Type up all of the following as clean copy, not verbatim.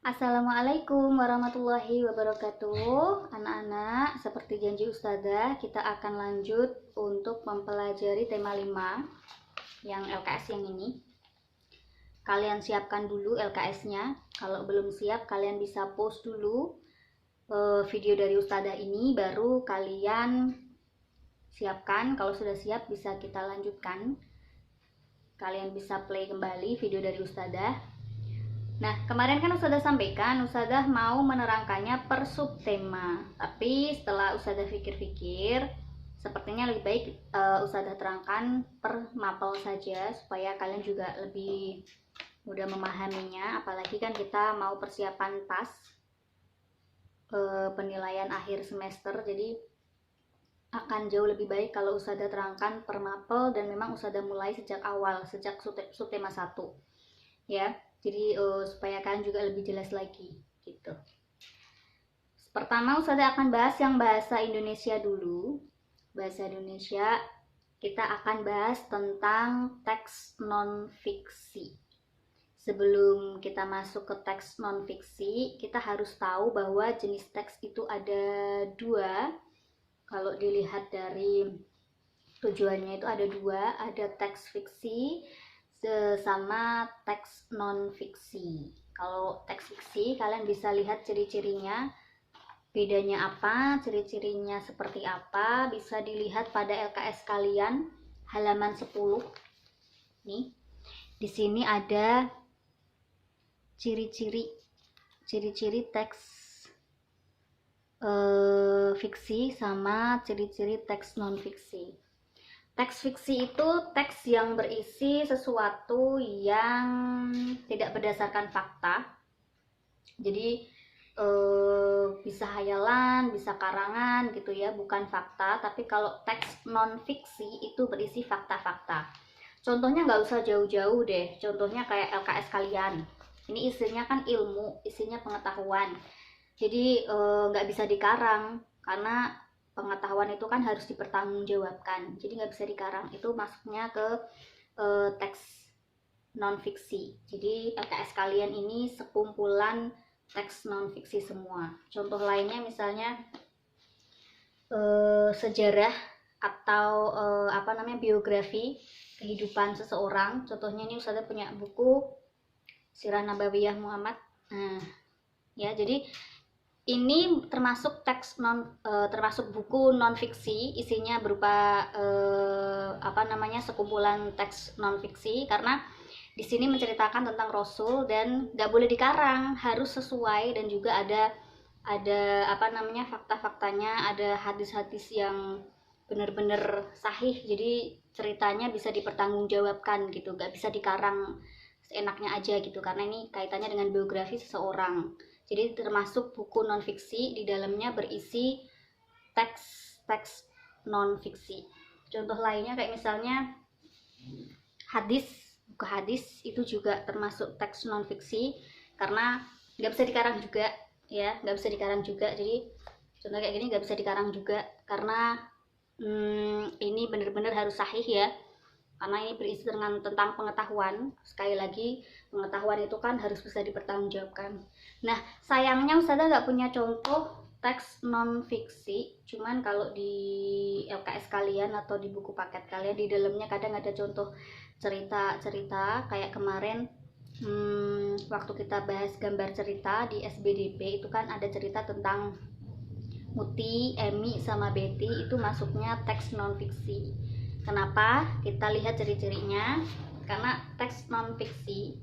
Assalamualaikum warahmatullahi wabarakatuh. Anak-anak, seperti janji Ustazah, kita akan lanjut untuk mempelajari tema 5 yang LKS yang ini. Kalian siapkan dulu LKS-nya. Kalau belum siap, kalian bisa post dulu video dari Ustazah ini, baru kalian siapkan. Kalau sudah siap, bisa kita lanjutkan. Kalian bisa play kembali video dari Ustazah. Nah, kemarin kan Ustazah sampaikan, Ustazah mau menerangkannya per subtema. Tapi setelah Ustazah pikir-pikir, sepertinya lebih baik Ustazah terangkan per mapel saja, supaya kalian juga lebih mudah memahaminya. Apalagi kan kita mau persiapan tas penilaian akhir semester, jadi akan jauh lebih baik kalau Ustazah terangkan per mapel, dan memang Ustazah mulai sejak awal, sejak subtema 1. Ya, jadi supaya kalian juga lebih jelas lagi gitu. Pertama Ustazah akan bahas yang bahasa Indonesia dulu. Bahasa Indonesia kita akan bahas tentang teks non-fiksi. Sebelum kita masuk ke teks non-fiksi, kita harus tahu bahwa jenis teks itu ada 2. Kalau dilihat dari tujuannya itu ada 2, ada teks fiksi sama teks non-fiksi. Kalau teks fiksi kalian bisa lihat ciri-cirinya, bedanya apa, ciri-cirinya seperti apa, bisa dilihat pada LKS kalian halaman 10. Nih, di sini ada ciri-ciri teks fiksi sama ciri-ciri teks non-fiksi. Teks fiksi itu teks yang berisi sesuatu yang tidak berdasarkan fakta. Jadi bisa hayalan, bisa karangan gitu ya, bukan fakta. Tapi kalau teks non fiksi itu berisi fakta-fakta. Contohnya nggak usah jauh-jauh deh. Contohnya kayak LKS kalian. Ini isinya kan ilmu, isinya pengetahuan. Jadi nggak bisa dikarang karena pengetahuan itu kan harus dipertanggungjawabkan, jadi nggak bisa dikarang. Itu masuknya ke teks non fiksi. Jadi LKS kalian ini sekumpulan teks non fiksi semua. Contoh lainnya misalnya sejarah atau biografi kehidupan seseorang. Contohnya ini Ustazah punya buku Sirah Nabawiyah Muhammad. Nah, ya, jadi ini termasuk termasuk buku non fiksi, isinya berupa sekumpulan teks non fiksi, karena di sini menceritakan tentang Rasul dan nggak boleh dikarang, harus sesuai, dan juga ada fakta-faktanya, ada hadis-hadis yang benar-benar sahih, jadi ceritanya bisa dipertanggungjawabkan gitu, nggak bisa dikarang seenaknya aja gitu, karena ini kaitannya dengan biografi seseorang. Jadi termasuk buku non fiksi, di dalamnya berisi teks non fiksi. Contoh lainnya kayak misalnya hadis, buku hadis itu juga termasuk teks non fiksi, karena nggak bisa dikarang juga ya, nggak bisa dikarang juga. Jadi contoh kayak gini nggak bisa dikarang juga, karena ini benar-benar harus sahih ya, karena ini berisi tentang pengetahuan. Sekali lagi, pengetahuan itu kan harus bisa dipertanggungjawabkan. Nah, sayangnya Ustazah nggak punya contoh teks non fiksi, cuman kalau di LKS kalian atau di buku paket kalian, di dalamnya kadang ada contoh cerita-cerita. Kayak kemarin waktu kita bahas gambar cerita di SBDP, itu kan ada cerita tentang Muti, Emi, sama Betty, itu masuknya teks non fiksi. Kenapa? Kita lihat ciri-cirinya. Karena teks non fiksi,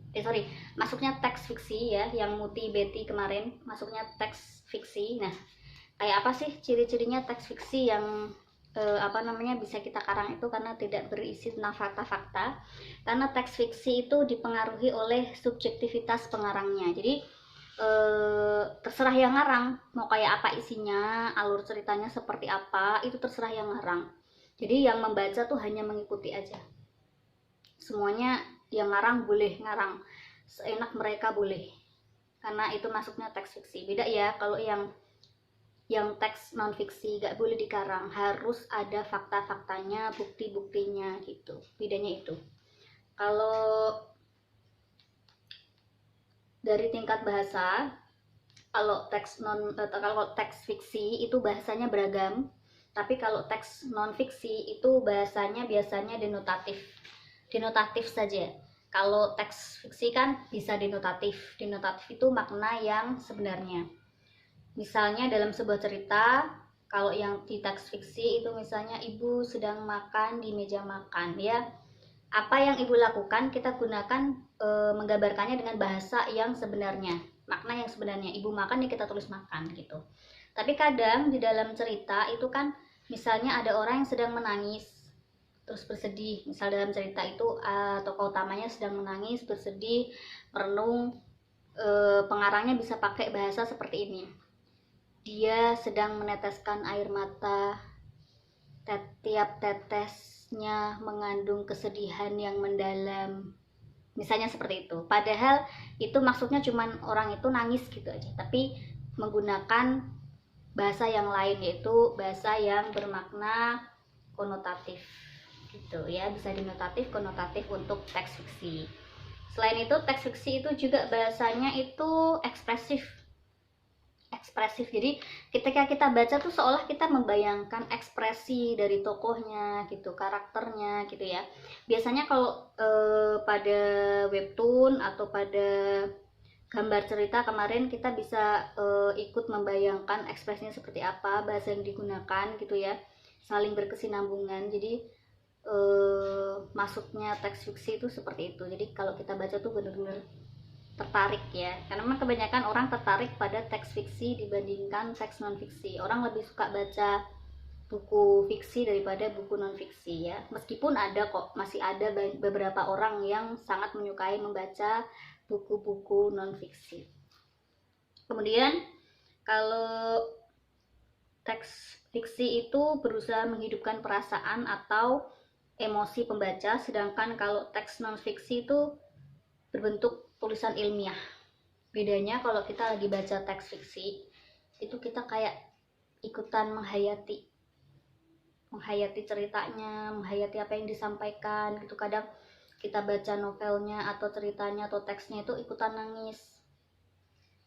masuknya teks fiksi ya, yang Muti, Betty kemarin masuknya teks fiksi. Nah, kayak apa sih ciri-cirinya teks fiksi yang bisa kita karang itu? Karena tidak berisi tentang fakta-fakta. Karena teks fiksi itu dipengaruhi oleh subjektivitas pengarangnya. Jadi terserah yang ngarang, mau kayak apa isinya, alur ceritanya seperti apa, itu terserah yang ngarang. Jadi yang membaca tuh hanya mengikuti aja. Semuanya yang ngarang boleh ngarang, seenak mereka boleh, karena itu masuknya teks fiksi. Beda ya kalau yang teks non fiksi, gak boleh dikarang, harus ada fakta-faktanya, bukti-buktinya gitu. Bedanya itu. Kalau dari tingkat bahasa, kalau teks fiksi itu bahasanya beragam, tapi kalau teks non fiksi itu bahasanya biasanya denotatif saja. Kalau teks fiksi kan bisa denotatif itu makna yang sebenarnya. Misalnya dalam sebuah cerita, kalau yang di teks fiksi itu misalnya ibu sedang makan di meja makan, ya apa yang ibu lakukan kita gunakan menggambarkannya dengan bahasa yang sebenarnya, makna yang sebenarnya. Ibu makan, ya kita tulis makan gitu. Tapi kadang di dalam cerita itu kan misalnya ada orang yang sedang menangis terus bersedih, misal dalam cerita itu tokoh utamanya sedang menangis, bersedih, merenung, pengarangnya bisa pakai bahasa seperti ini: dia sedang meneteskan air mata, tiap tetesnya mengandung kesedihan yang mendalam, misalnya seperti itu. Padahal itu maksudnya cuman orang itu nangis gitu aja, tapi menggunakan bahasa yang lain, yaitu bahasa yang bermakna konotatif gitu ya, bisa denotatif, konotatif untuk teks fiksi. Selain itu, teks fiksi itu juga bahasanya itu ekspresif. Jadi ketika kita baca tuh seolah kita membayangkan ekspresi dari tokohnya gitu, karakternya gitu ya. Biasanya kalau pada webtoon atau pada gambar cerita kemarin kita bisa ikut membayangkan ekspresinya seperti apa, bahasa yang digunakan gitu ya, saling berkesinambungan. Jadi masuknya teks fiksi itu seperti itu. Jadi kalau kita baca tuh benar-benar tertarik ya, karena memang kebanyakan orang tertarik pada teks fiksi dibandingkan teks non fiksi. Orang lebih suka baca buku fiksi daripada buku non fiksi ya, meskipun ada kok, masih ada beberapa orang yang sangat menyukai membaca buku-buku non fiksi. Kemudian kalau teks fiksi itu berusaha menghidupkan perasaan atau emosi pembaca, sedangkan kalau teks non fiksi itu berbentuk tulisan ilmiah. Bedanya kalau kita lagi baca teks fiksi itu kita kayak ikutan menghayati ceritanya, menghayati apa yang disampaikan gitu. Kadang kita baca novelnya atau ceritanya atau teksnya itu ikutan nangis,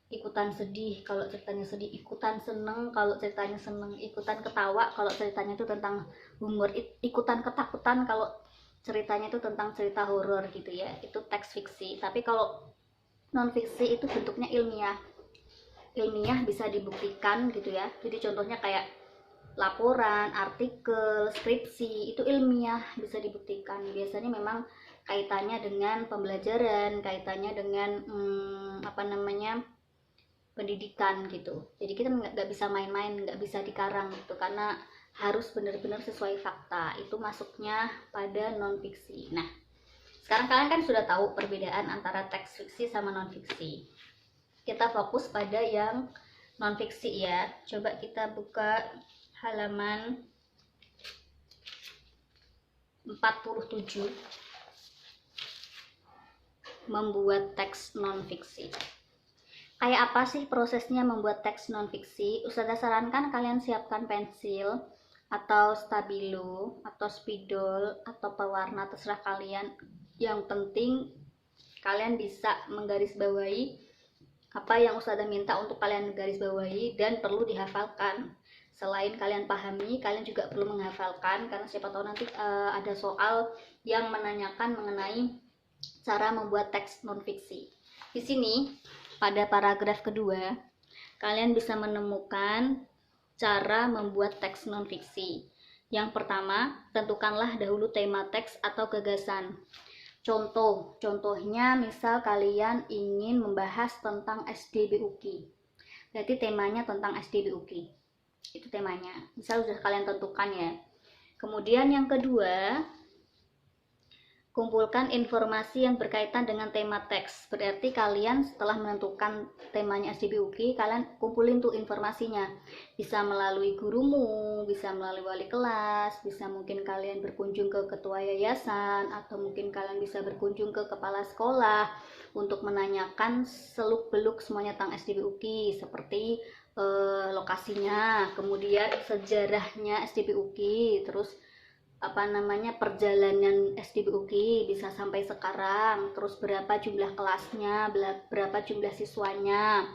ikutan sedih kalau ceritanya sedih, ikutan seneng kalau ceritanya seneng, ikutan ketawa kalau ceritanya itu tentang humor, ikutan ketakutan kalau ceritanya itu tentang cerita horor gitu ya. Itu teks fiksi. Tapi kalau non fiksi itu bentuknya ilmiah bisa dibuktikan gitu ya. Jadi contohnya kayak laporan, artikel, skripsi, itu ilmiah, bisa dibuktikan. Biasanya memang kaitannya dengan pembelajaran, kaitannya dengan pendidikan gitu. Jadi kita nggak bisa main-main, nggak bisa dikarang gitu, karena harus benar-benar sesuai fakta. Itu masuknya pada non fiksi. Nah, sekarang kalian kan sudah tahu perbedaan antara teks fiksi sama non fiksi. Kita fokus pada yang non fiksi ya. Coba kita buka halaman 47, membuat teks non fiksi. Kayak apa sih prosesnya membuat teks non fiksi? Ustazah sarankan kalian siapkan pensil atau stabilo atau spidol atau pewarna, terserah kalian. Yang penting kalian bisa menggarisbawahi apa yang Ustazah minta untuk kalian garisbawahi dan perlu dihafalkan. Selain kalian pahami, kalian juga perlu menghafalkan, karena siapa tahu nanti ada soal yang menanyakan mengenai cara membuat teks non fiksi. Di sini pada paragraf kedua, kalian bisa menemukan cara membuat teks non fiksi. Yang pertama, tentukanlah dahulu tema teks atau gagasan. Contohnya misal kalian ingin membahas tentang SDBUKI. Berarti temanya tentang SDBUKI. Itu temanya. Misal sudah kalian tentukan ya. Kemudian yang kedua, kumpulkan informasi yang berkaitan dengan tema teks. Berarti kalian setelah menentukan temanya SDBUKI, kalian kumpulin tuh informasinya. Bisa melalui gurumu, bisa melalui wali kelas, bisa mungkin kalian berkunjung ke ketua yayasan, atau mungkin kalian bisa berkunjung ke kepala sekolah untuk menanyakan seluk-beluk semuanya tentang SDBUKI, seperti lokasinya, kemudian sejarahnya SDBUKI, terus perjalanan SDBUK bisa sampai sekarang, terus berapa jumlah kelasnya, berapa jumlah siswanya,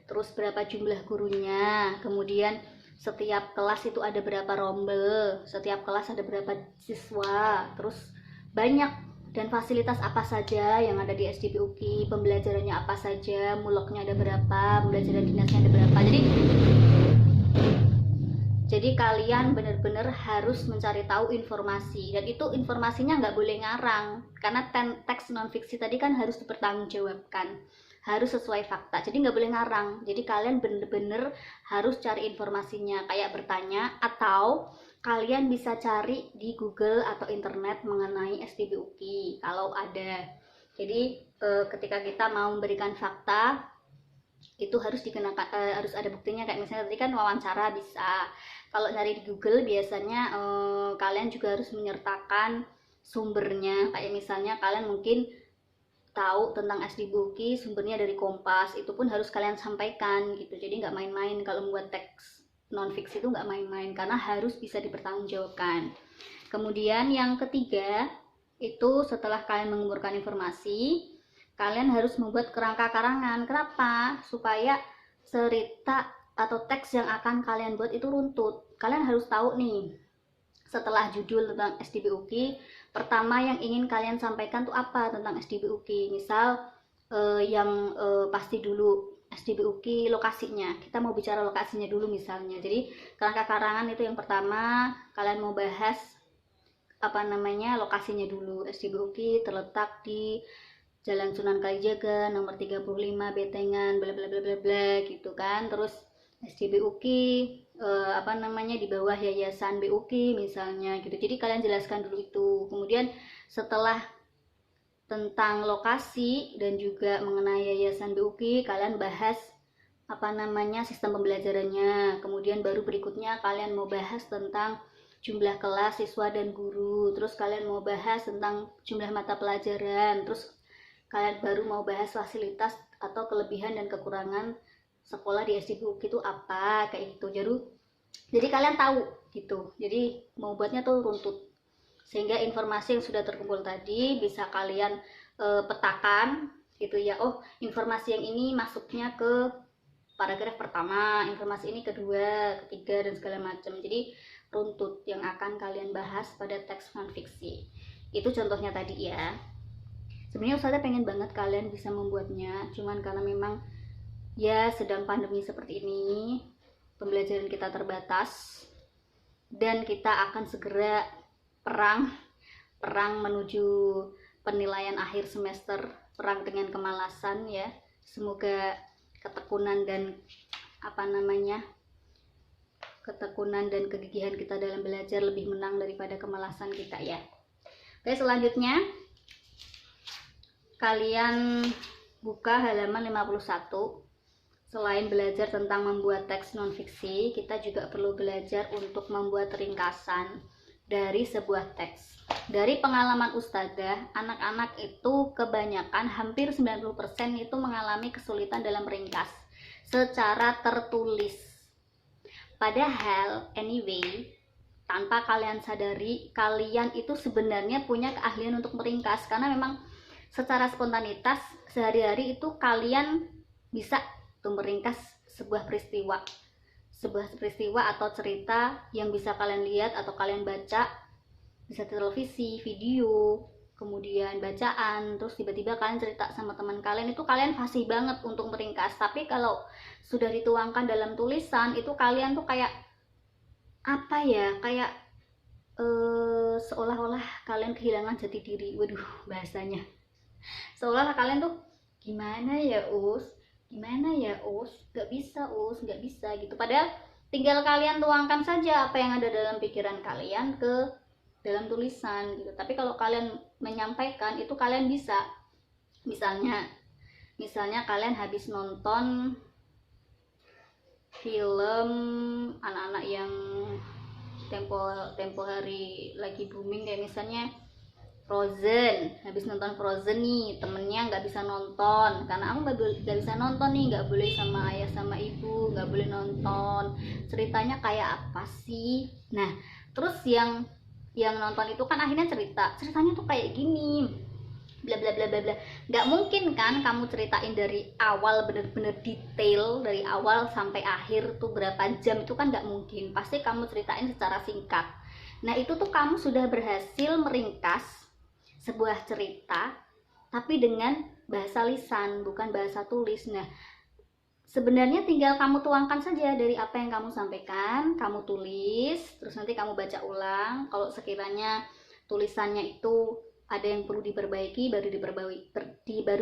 terus berapa jumlah gurunya, kemudian setiap kelas itu ada berapa rombel, setiap kelas ada berapa siswa, terus banyak dan fasilitas apa saja yang ada di SDBUK, pembelajarannya apa saja, muloknya ada berapa, pembelajaran dinasnya ada berapa. Jadi kalian benar-benar harus mencari tahu informasi, dan itu informasinya nggak boleh ngarang, karena teks non fiksi tadi kan harus dipertanggungjawabkan, harus sesuai fakta, jadi nggak boleh ngarang. Jadi kalian benar-benar harus cari informasinya, kayak bertanya, atau kalian bisa cari di Google atau internet mengenai SDBUK kalau ada. Jadi ketika kita mau memberikan fakta itu harus dikenakan, harus ada buktinya, kayak misalnya tadi kan wawancara bisa. Kalau nyari di Google biasanya kalian juga harus menyertakan sumbernya, kayak misalnya kalian mungkin tahu tentang SDBUK sumbernya dari Kompas, itu pun harus kalian sampaikan gitu. Jadi nggak main-main kalau membuat teks non fiksi, itu nggak main-main karena harus bisa dipertanggungjawabkan. Kemudian yang ketiga itu setelah kalian mengumpulkan informasi, kalian harus membuat kerangka karangan. Kenapa? Supaya cerita atau teks yang akan kalian buat itu runtut. Kalian harus tahu nih, setelah judul tentang SDBUK, pertama yang ingin kalian sampaikan tuh apa tentang SDBUK. Misal yang pasti dulu SDBUK lokasinya, kita mau bicara lokasinya dulu misalnya. Jadi kerangka karangan itu yang pertama, kalian mau bahas lokasinya dulu. SDBUK terletak di Jalan Sunan Kalijaga nomor 35 Betengan bla bla bla bla bla gitu kan. Terus SDBUK di bawah Yayasan BUK misalnya gitu. Jadi kalian jelaskan dulu itu. Kemudian setelah tentang lokasi dan juga mengenai Yayasan BUK, kalian bahas sistem pembelajarannya. Kemudian baru berikutnya kalian mau bahas tentang jumlah kelas, siswa dan guru. Terus kalian mau bahas tentang jumlah mata pelajaran. Terus kalian baru mau bahas fasilitas atau kelebihan dan kekurangan sekolah di SDBUK itu apa, kayak gitu. Jadi kalian tahu gitu. Jadi mau buatnya tuh runtut, sehingga informasi yang sudah terkumpul tadi bisa kalian petakan gitu ya. Oh, informasi yang ini masuknya ke paragraf pertama, informasi ini kedua, ketiga, dan segala macam. Jadi runtut yang akan kalian bahas pada teks non fiksi. Itu contohnya tadi ya. Sebenarnya Ustazah pengen banget kalian bisa membuatnya, cuman karena memang ya sedang pandemi seperti ini, pembelajaran kita terbatas, dan kita akan segera perang menuju penilaian akhir semester, perang dengan kemalasan ya. Semoga ketekunan dan kegigihan kita dalam belajar lebih menang daripada kemalasan kita ya. Oke, selanjutnya kalian buka halaman 51. Selain belajar tentang membuat teks non fiksi, kita juga perlu belajar untuk membuat ringkasan dari sebuah teks. Dari pengalaman Ustazah, anak-anak itu kebanyakan hampir 90% itu mengalami kesulitan dalam meringkas secara tertulis. Padahal anyway, tanpa kalian sadari, kalian itu sebenarnya punya keahlian untuk meringkas, karena memang secara spontanitas sehari-hari itu kalian bisa meringkas sebuah peristiwa atau cerita yang bisa kalian lihat atau kalian baca, bisa televisi, video, kemudian bacaan, terus tiba-tiba kalian cerita sama teman kalian, itu kalian fasih banget untuk meringkas. Tapi kalau sudah dituangkan dalam tulisan, itu kalian tuh kayak seolah-olah kalian kehilangan jati diri. Waduh, bahasanya seolah kalian tuh gimana ya us, gak bisa gitu. Padahal tinggal kalian tuangkan saja apa yang ada dalam pikiran kalian ke dalam tulisan gitu. Tapi kalau kalian menyampaikan itu, kalian bisa, misalnya kalian habis nonton film anak-anak yang tempo hari lagi booming, kayak misalnya Frozen. Habis nonton Frozen nih, temennya nggak bisa nonton karena aku nggak bisa nonton nih, nggak boleh sama ayah sama ibu, nggak boleh nonton. Ceritanya kayak apa sih? Nah, terus yang yang nonton itu kan akhirnya ceritanya tuh kayak gini, bla bla bla bla bla. Nggak mungkin kan kamu ceritain dari awal bener-bener detail dari awal sampai akhir tuh berapa jam, itu kan nggak mungkin. Pasti kamu ceritain secara singkat. Nah itu tuh kamu sudah berhasil meringkas sebuah cerita tapi dengan bahasa lisan, bukan bahasa tulis. Nah sebenarnya tinggal kamu tuangkan saja dari apa yang kamu sampaikan, kamu tulis, terus nanti kamu baca ulang. Kalau sekiranya tulisannya itu ada yang perlu diperbaiki, baru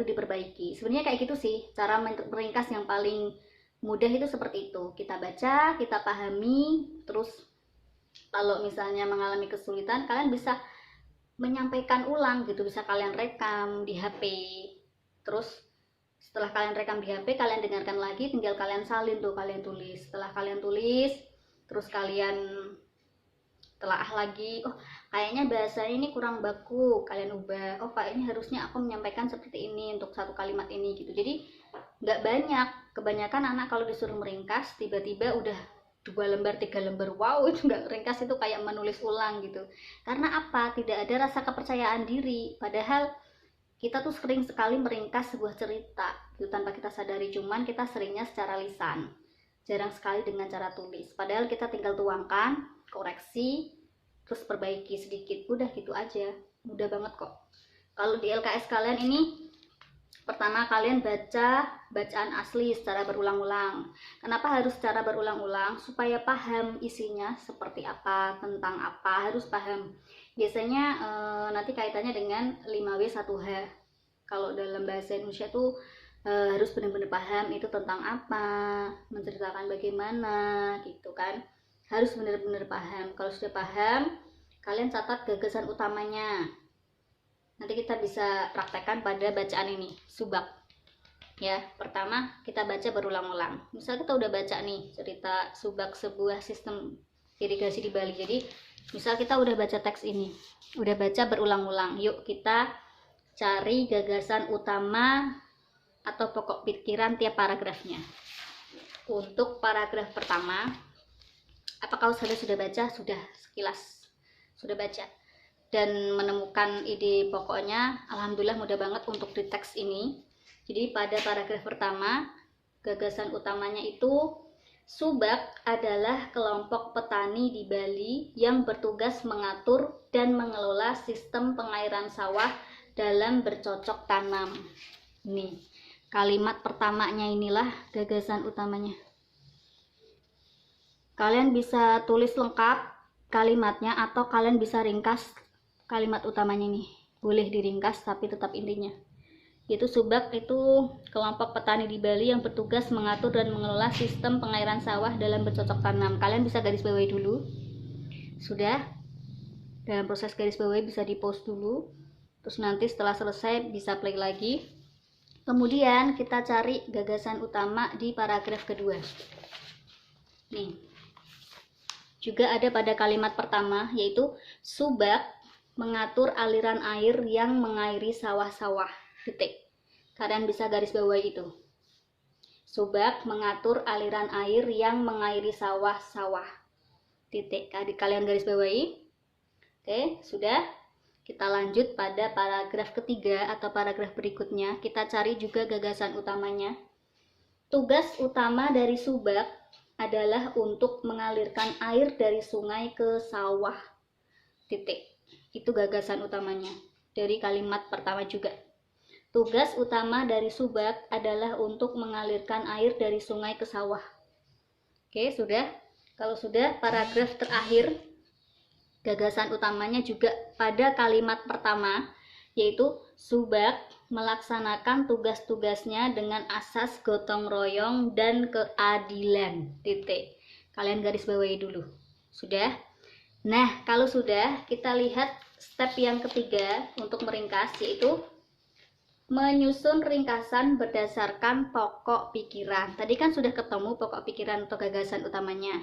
diperbaiki. Sebenarnya kayak gitu sih, cara meringkas yang paling mudah itu seperti itu. Kita baca, kita pahami, terus kalau misalnya mengalami kesulitan, kalian bisa menyampaikan ulang gitu, bisa kalian rekam di HP. Terus setelah kalian rekam di HP, kalian dengarkan lagi, tinggal kalian salin tuh, kalian tulis. Setelah kalian tulis, terus kalian telaah lagi, oh kayaknya bahasanya ini kurang baku, kalian ubah. Oh kayaknya harusnya aku menyampaikan seperti ini untuk satu kalimat ini gitu. Jadi nggak banyak, kebanyakan anak kalau disuruh meringkas tiba-tiba udah 2 lembar 3 lembar, wow itu nggak ringkas, itu kayak menulis ulang gitu. Karena apa? Tidak ada rasa kepercayaan diri. Padahal kita tuh sering sekali meringkas sebuah cerita itu tanpa kita sadari, cuman kita seringnya secara lisan, jarang sekali dengan cara tulis. Padahal kita tinggal tuangkan, koreksi, terus perbaiki sedikit, udah gitu aja, mudah banget kok. Kalau di LKS kalian ini, pertama kalian baca bacaan asli secara berulang-ulang. Kenapa harus secara berulang-ulang? Supaya paham isinya seperti apa, tentang apa, harus paham. Biasanya nanti kaitannya dengan 5W1H. Kalau dalam bahasa Indonesia tuh harus benar-benar paham itu tentang apa, menceritakan bagaimana gitu kan. Harus benar-benar paham. Kalau sudah paham, kalian catat gagasan utamanya. Nanti kita bisa praktekkan pada bacaan ini, subak. Ya, pertama kita baca berulang-ulang. Misal kita udah baca nih cerita subak sebuah sistem irigasi di Bali. Jadi misal kita udah baca teks ini, udah baca berulang-ulang, yuk kita cari gagasan utama atau pokok pikiran tiap paragrafnya. Untuk paragraf pertama, apakah kalian sudah baca? Sudah, sekilas sudah baca dan menemukan ide pokoknya? Alhamdulillah mudah banget untuk di teks ini. Jadi pada paragraf pertama, gagasan utamanya itu, subak adalah kelompok petani di Bali yang bertugas mengatur dan mengelola sistem pengairan sawah dalam bercocok tanam. Nih, kalimat pertamanya inilah gagasan utamanya. Kalian bisa tulis lengkap kalimatnya atau kalian bisa ringkas kalimat utamanya nih. Boleh diringkas tapi tetap intinya. Yaitu subak itu kelompok petani di Bali yang bertugas mengatur dan mengelola sistem pengairan sawah dalam bercocok tanam. Kalian bisa garis bawahi dulu. Sudah. Dalam proses garis bawahi bisa di-pause dulu. Terus nanti setelah selesai bisa play lagi. Kemudian kita cari gagasan utama di paragraf kedua. Nih. Juga ada pada kalimat pertama, yaitu subak mengatur aliran air yang mengairi sawah-sawah. Titik. Kalian bisa garis bawahi itu. Subak mengatur aliran air yang mengairi sawah-sawah. Titik. Kalian garis bawahi. Oke, sudah. Kita lanjut pada paragraf ketiga atau paragraf berikutnya. Kita cari juga gagasan utamanya. Tugas utama dari subak adalah untuk mengalirkan air dari sungai ke sawah. Titik. Itu gagasan utamanya dari kalimat pertama juga. Tugas utama dari subak adalah untuk mengalirkan air dari sungai ke sawah. Oke, sudah. Kalau sudah, paragraf terakhir gagasan utamanya juga pada kalimat pertama, yaitu subak melaksanakan tugas-tugasnya dengan asas gotong royong dan keadilan. Titik. Kalian garis bawahi dulu. Sudah? Nah, kalau sudah, kita lihat step yang ketiga untuk meringkas, yaitu menyusun ringkasan berdasarkan pokok pikiran. Tadi kan sudah ketemu pokok pikiran atau gagasan utamanya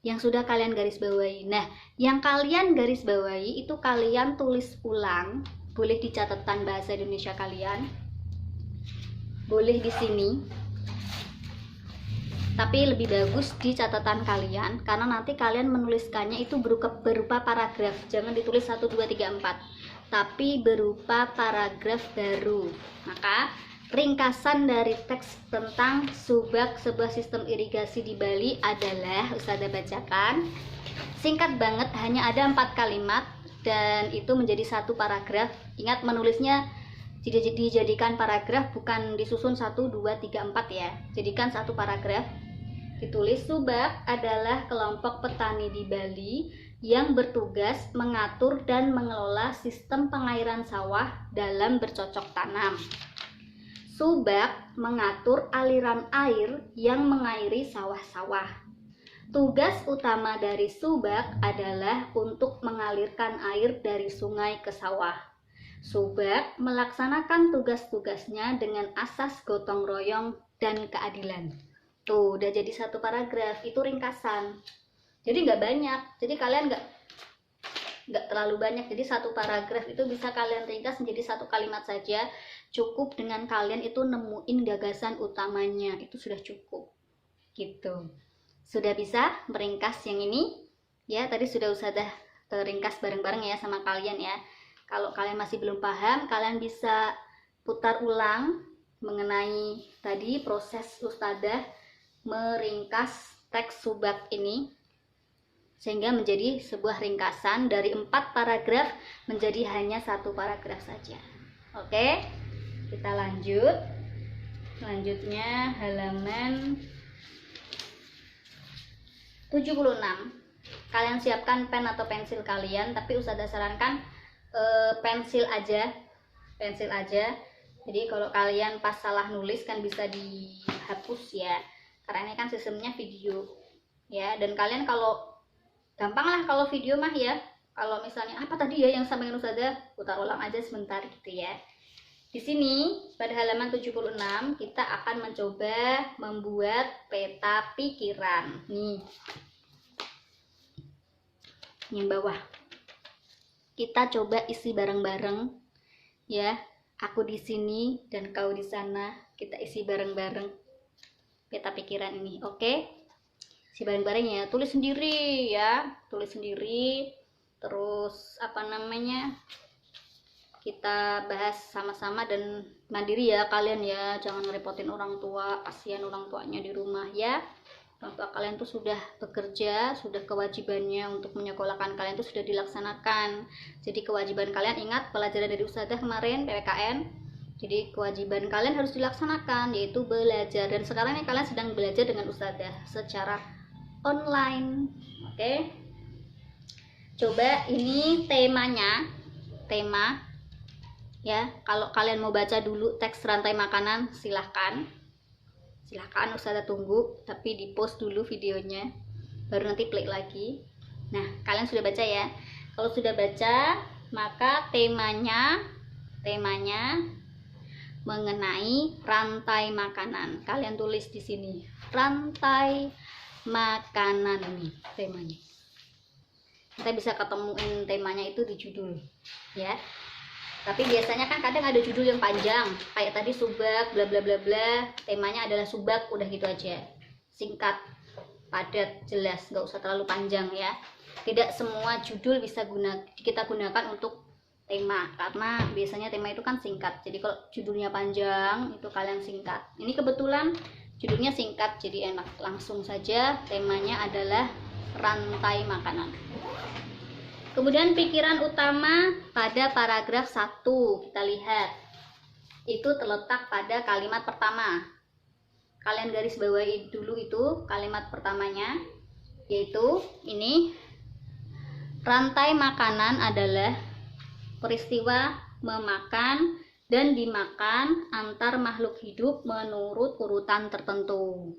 yang sudah kalian garis bawahi. Nah, yang kalian garis bawahi itu kalian tulis ulang, boleh di catatan bahasa Indonesia kalian, boleh di sini. Tapi lebih bagus di catatan kalian, karena nanti kalian menuliskannya itu berupa paragraf. Jangan ditulis 1, 2, 3, 4, tapi berupa paragraf baru. Maka ringkasan dari teks tentang Subak, sebuah sistem irigasi di Bali adalah, Ustazah bacakan. Singkat banget, hanya ada 4 kalimat dan itu menjadi satu paragraf. Ingat, menulisnya dijadikan paragraf, bukan disusun 1, 2, 3, 4 ya. Jadikan satu paragraf. Ditulis, Subak adalah kelompok petani di Bali yang bertugas mengatur dan mengelola sistem pengairan sawah dalam bercocok tanam. Subak mengatur aliran air yang mengairi sawah-sawah. Tugas utama dari Subak adalah untuk mengalirkan air dari sungai ke sawah. Subak melaksanakan tugas-tugasnya dengan asas gotong royong dan keadilan. Tuh, udah jadi satu paragraf, itu ringkasan. Jadi nggak banyak, jadi kalian nggak terlalu banyak. Jadi satu paragraf itu bisa kalian ringkas menjadi satu kalimat saja. Cukup dengan kalian itu nemuin gagasan utamanya, itu sudah cukup. Gitu. Sudah bisa meringkas yang ini? Ya, tadi sudah ringkas bareng-bareng ya sama kalian ya. Kalau kalian masih belum paham, kalian bisa putar ulang mengenai tadi proses Ustazah meringkas teks Subak ini, sehingga menjadi sebuah ringkasan dari 4 paragraf menjadi hanya satu paragraf saja. Oke, kita lanjut. Selanjutnya halaman 76. Kalian siapkan pen atau pensil kalian, tapi Ustazah sarankan pensil aja. Jadi kalau kalian pas salah nulis kan bisa dihapus ya, karena ini kan sistemnya video ya. Dan kalian kalau gampang lah kalau video mah ya, kalau misalnya apa tadi ya yang sampaikan Ustazah, putar ulang aja sebentar gitu ya. Di sini pada halaman 76 kita akan mencoba membuat peta pikiran. Nih, yang bawah kita coba isi bareng-bareng ya. Aku di sini dan kau di sana, kita isi bareng-bareng peta pikiran ini. Oke, isi bareng-bareng ya, tulis sendiri ya, terus kita bahas sama-sama dan mandiri ya kalian ya, jangan ngerepotin orang tua, kasihan orang tuanya di rumah ya. Orang tua kalian tuh sudah bekerja, sudah kewajibannya untuk menyekolahkan kalian tuh sudah dilaksanakan. Jadi kewajiban kalian, ingat pelajaran dari Ustazah kemarin PPKN, jadi kewajiban kalian harus dilaksanakan, yaitu belajar. Dan sekarang ini kalian sedang belajar dengan Ustazah secara online. Oke, coba ini tema ya. Kalau kalian mau baca dulu teks rantai makanan, silahkan Ustazah tunggu, tapi di post dulu videonya baru nanti play lagi. Nah, kalian sudah baca ya. Kalau sudah baca, maka temanya mengenai rantai makanan. Kalian tulis di sini, rantai makanan, ini temanya. Kita bisa ketemuin temanya itu di judul ya. Tapi biasanya kan kadang ada judul yang panjang, kayak tadi Subak bla bla bla bla, temanya adalah Subak, udah gitu aja, singkat, padat, jelas, nggak usah terlalu panjang ya. Tidak semua judul bisa kita gunakan untuk tema, karena biasanya tema itu kan singkat. Jadi kalau judulnya panjang itu kalian singkat. Ini kebetulan judulnya singkat, jadi enak, langsung saja. Temanya adalah rantai makanan. Kemudian pikiran utama pada paragraf 1 kita lihat, itu terletak pada kalimat pertama. Kalian garis bawahi dulu itu kalimat pertamanya, yaitu ini, rantai makanan adalah peristiwa memakan dan dimakan antar makhluk hidup menurut urutan tertentu.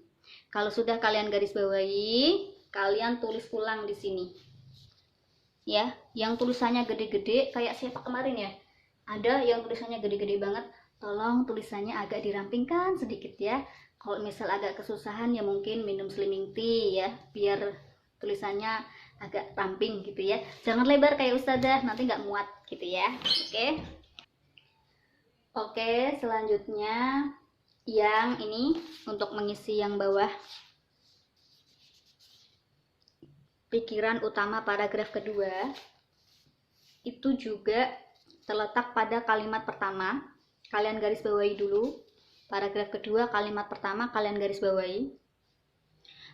Kalau sudah kalian garis bawahi, kalian tulis ulang di sini ya, yang tulisannya gede-gede kayak siapa kemarin ya, ada yang tulisannya gede-gede banget, tolong tulisannya agak dirampingkan sedikit ya. Kalau misal agak kesusahan ya mungkin minum slimming tea ya, biar tulisannya agak ramping gitu ya. Jangan lebar kayak Ustazah, nanti nggak muat gitu ya. Oke, selanjutnya yang ini untuk mengisi yang bawah. pikiran utama paragraf kedua itu juga terletak pada kalimat pertama. Kalian garis bawahi dulu. Paragraf kedua, kalimat pertama kalian garis bawahi.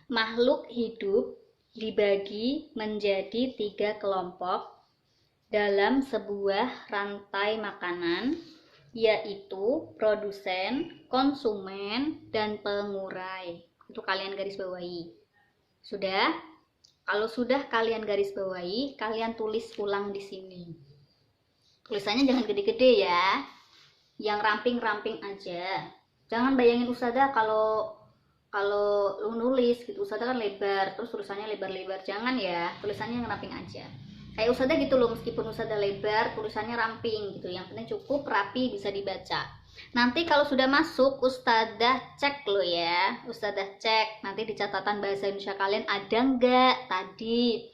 Makhluk hidup dibagi menjadi 3 kelompok dalam sebuah rantai makanan, yaitu produsen, konsumen, dan pengurai. Itu kalian garis bawahi. Sudah? Kalau sudah kalian garis bawahi, kalian tulis ulang di sini. Tulisannya jangan gede-gede ya, yang ramping-ramping aja. Jangan bayangin Ustazah kalau lu nulis gitu, Ustazah kan lebar, terus tulisannya lebar-lebar. Jangan ya, tulisannya yang ramping aja. Kayak Ustazah gitu loh, meskipun Ustazah lebar, tulisannya ramping gitu. Yang penting cukup rapi, bisa dibaca. Nanti kalau sudah masuk, Ustazah cek lo ya. Ustazah cek, nanti di catatan bahasa Indonesia kalian ada nggak tadi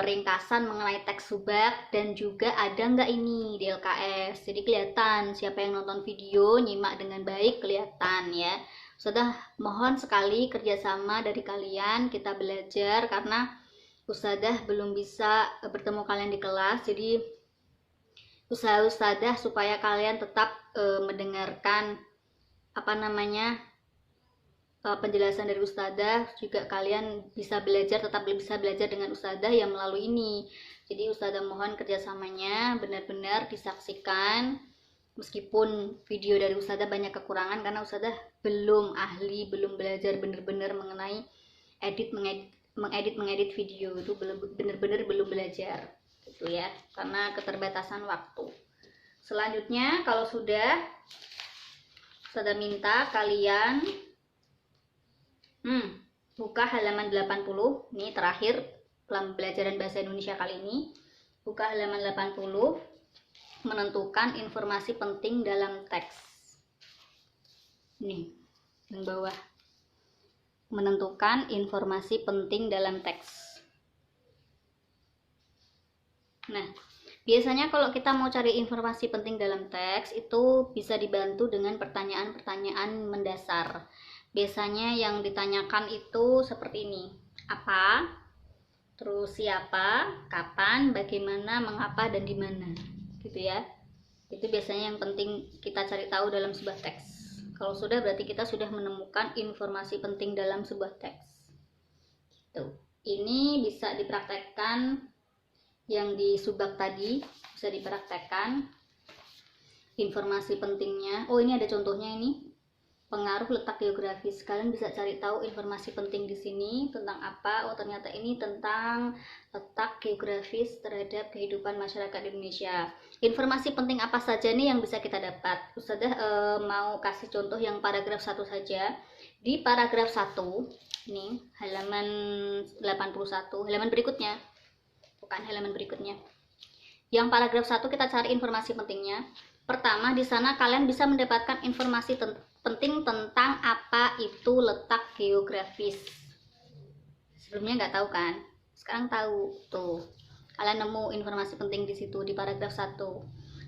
ringkasan mengenai teks subak, dan juga ada nggak ini di LKS. Jadi kelihatan siapa yang nonton video, nyimak dengan baik, kelihatan ya. Ustazah mohon sekali kerjasama dari kalian, kita belajar karena Ustazah belum bisa bertemu kalian di kelas. Jadi usaha Ustazah supaya kalian tetap mendengarkan penjelasan dari Ustazah, juga kalian bisa belajar, tetap bisa belajar dengan Ustazah yang melalui ini. Jadi Ustazah mohon kerjasamanya benar-benar disaksikan, meskipun video dari Ustazah banyak kekurangan karena Ustazah belum ahli, belum belajar benar-benar mengenai mengedit video, itu benar-benar belum belajar gitu ya, karena keterbatasan waktu. Selanjutnya kalau sudah Ustazah minta kalian buka halaman 80. Ini terakhir pembelajaran bahasa Indonesia kali ini. Buka halaman 80, menentukan informasi penting dalam teks. Nih, yang bawah. Menentukan informasi penting dalam teks. Nah, biasanya kalau kita mau cari informasi penting dalam teks itu bisa dibantu dengan pertanyaan-pertanyaan mendasar. Biasanya yang ditanyakan itu seperti ini. Apa? Terus siapa? Kapan? Bagaimana? Mengapa? Dan di mana? Gitu ya. Itu biasanya yang penting kita cari tahu dalam sebuah teks. Kalau sudah berarti kita sudah menemukan informasi penting dalam sebuah teks. Gitu. Ini bisa dipraktekkan yang di subbak tadi, bisa dipraktekkan informasi pentingnya. Oh, ini ada contohnya ini. Pengaruh letak geografis. Kalian bisa cari tahu informasi penting di sini tentang apa? Oh, ternyata ini tentang letak geografis terhadap kehidupan masyarakat Indonesia. Informasi penting apa saja nih yang bisa kita dapat? Ustazah mau kasih contoh yang paragraf 1 saja. Di paragraf 1, ini halaman 81, halaman berikutnya. Bukan halaman berikutnya. Yang paragraf 1 kita cari informasi pentingnya. Pertama, di sana kalian bisa mendapatkan informasi penting tentang apa itu letak geografis. Sebelumnya nggak tahu kan? Sekarang tahu. Tuh, kalian nemu informasi penting di situ di paragraf 1.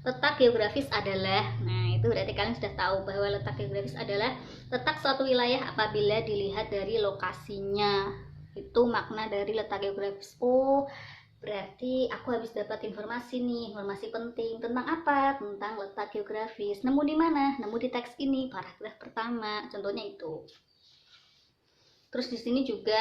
Letak geografis adalah, nah itu berarti kalian sudah tahu bahwa letak geografis adalah letak suatu wilayah apabila dilihat dari lokasinya. Itu makna dari letak geografis. Oh, berarti aku habis dapat informasi nih, informasi penting tentang apa? Tentang letak geografis. Nemu di mana? Nemu di teks ini, paragraf pertama. Contohnya itu. Terus di sini juga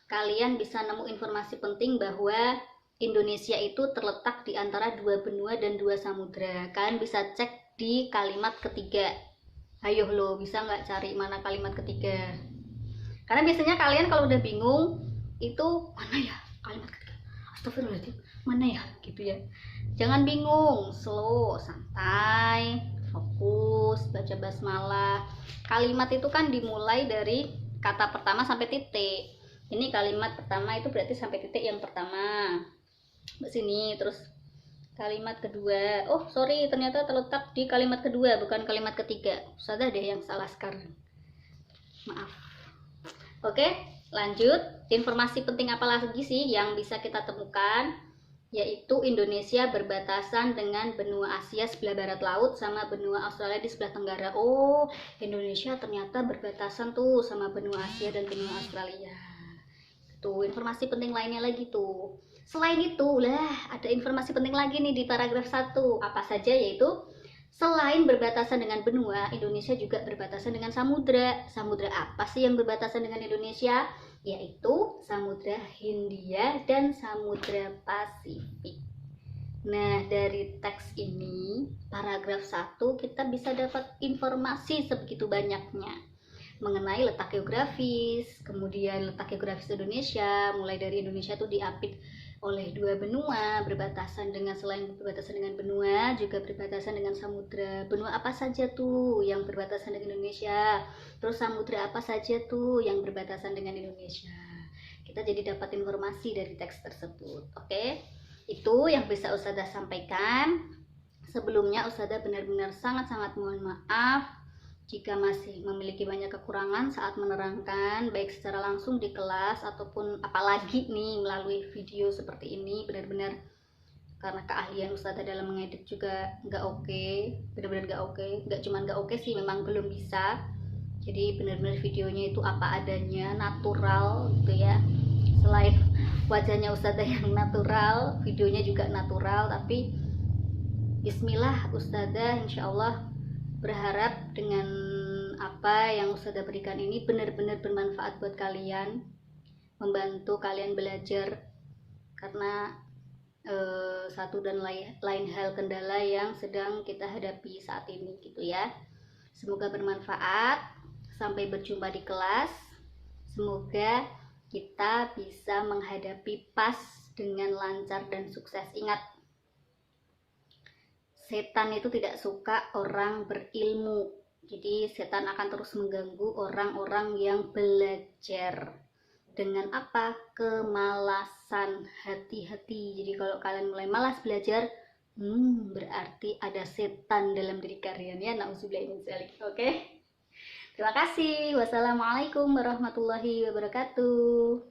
kalian bisa nemu informasi penting bahwa Indonesia itu terletak di antara 2 benua dan 2 samudra. Kalian bisa cek di kalimat ketiga. Ayo lo, bisa nggak cari mana kalimat ketiga? Karena biasanya kalian kalau udah bingung, itu mana ya kalimat ketiga? Astagfirullahaladzim, mana ya gitu ya. Jangan bingung, slow, santai, fokus, baca basmalah. Kalimat itu kan dimulai dari kata pertama sampai titik. Ini kalimat pertama itu berarti sampai titik yang pertama. Sini terus kalimat kedua. Oh sorry, ternyata terletak di kalimat kedua, bukan kalimat ketiga. Ustazah deh yang salah sekarang. Maaf. Oke. Lanjut, informasi penting apa lagi sih yang bisa kita temukan? Yaitu Indonesia berbatasan dengan benua Asia sebelah barat laut sama benua Australia di sebelah tenggara. Oh, Indonesia ternyata berbatasan tuh sama benua Asia dan benua Australia. Tuh, informasi penting lainnya lagi tuh. Selain itu, lah ada informasi penting lagi nih di paragraf 1. Apa saja, yaitu selain berbatasan dengan benua, Indonesia juga berbatasan dengan samudra. Samudra apa sih yang berbatasan dengan Indonesia? Yaitu Samudra Hindia dan Samudra Pasifik. Nah, dari teks ini, paragraf 1, kita bisa dapat informasi sebegitu banyaknya mengenai letak geografis, kemudian letak geografis Indonesia, mulai dari Indonesia tuh diapit oleh 2 benua, berbatasan dengan, selain berbatasan dengan benua, juga berbatasan dengan samudra. Benua apa saja tuh yang berbatasan dengan Indonesia? Terus samudra apa saja tuh yang berbatasan dengan Indonesia? Kita jadi dapat informasi dari teks tersebut. Oke? Itu yang bisa Ustazah sampaikan. Sebelumnya Ustazah benar-benar sangat-sangat mohon maaf jika masih memiliki banyak kekurangan saat menerangkan, baik secara langsung di kelas ataupun apalagi nih melalui video seperti ini. Benar-benar karena keahlian Ustazah dalam mengedit juga nggak oke, benar-benar nggak oke. Nggak cuma nggak oke sih, memang belum bisa. Jadi benar-benar videonya itu apa adanya, natural gitu ya. Selain wajahnya Ustazah yang natural, videonya juga natural, tapi bismillah Ustazah insya Allah berharap dengan apa yang Ustazah berikan ini benar-benar bermanfaat buat kalian, membantu kalian belajar, karena satu dan lain hal kendala yang sedang kita hadapi saat ini gitu ya. Semoga bermanfaat. Sampai berjumpa di kelas. Semoga kita bisa menghadapi PAS dengan lancar dan sukses. Ingat, setan itu tidak suka orang berilmu. Jadi setan akan terus mengganggu orang-orang yang belajar. Dengan apa? Kemalasan. Hati-hati. Jadi kalau kalian mulai malas belajar, berarti ada setan dalam diri kalian ya. Nauzubillah min dzalik. Oke? Terima kasih. Wassalamualaikum warahmatullahi wabarakatuh.